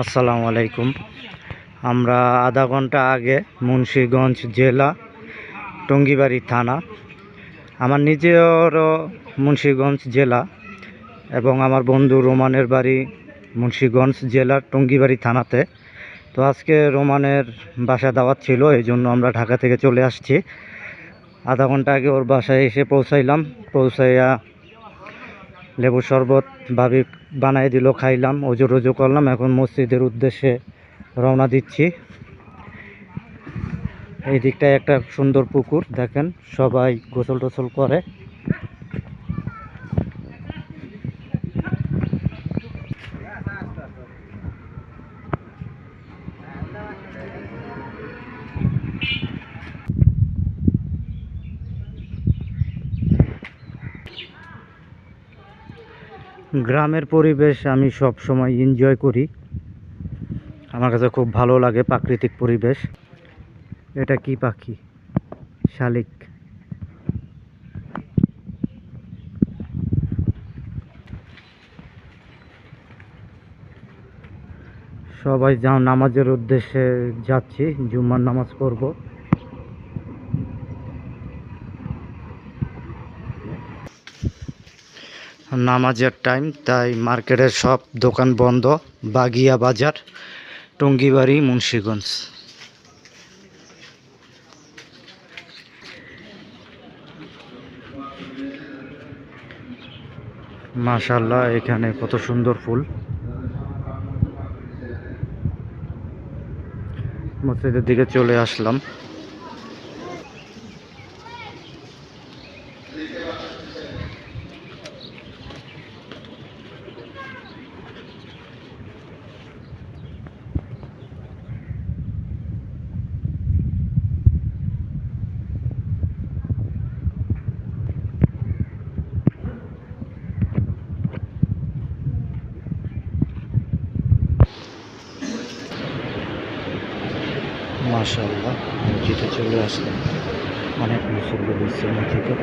আসসালামু আলাইকুম। আমরা আধা ঘন্টা আগে মুন্সিগঞ্জ জেলা টঙ্গিবাড়ি থানা, আমার নিজেরও মুন্সিগঞ্জ জেলা এবং আমার বন্ধু রোমানের বাড়ি মুন্সিগঞ্জ জেলার টঙ্গিবাড়ি থানাতে। তো আজকে রোমানের বাসা দাওয়াত ছিল, এই জন্য আমরা ঢাকা থেকে চলে আসছি। আধা ঘন্টা আগে ওর বাসায় এসে পৌঁছাইয়া লেবু শরবত ভাবি বানাই দিল, খাইলাম, রোজু করলাম। এখন মসজিদের উদ্দেশ্যে রওনা দিচ্ছি। এই দিকটায় একটা সুন্দর পুকুর, দেখেন সবাই গোসল টোসল করে। গ্রামের পরিবেশ আমি সব সময় এনজয় করি, আমার কাছে খুব ভালো লাগে প্রাকৃতিক পরিবেশ। এটা কি পাখি? শালিক। সবাই নামাজের উদ্দেশ্যে যাচ্ছি, জুম্মার নামাজ পড়ব। নামাজের টাইম, তাই মার্কেটের সব দোকান বন্ধ। বাগিয়া বাজার, টঙ্গিবাড়ি, মুন্সিগঞ্জ। মাশাআল্লাহ, এখানে কত সুন্দর ফুল। মসজিদের দিকে চলে আসলাম। মাশাআল্লাহ, মসজিদে চলে আসলাম। অনেক মুসল্লি হয়েছে মসজিদে।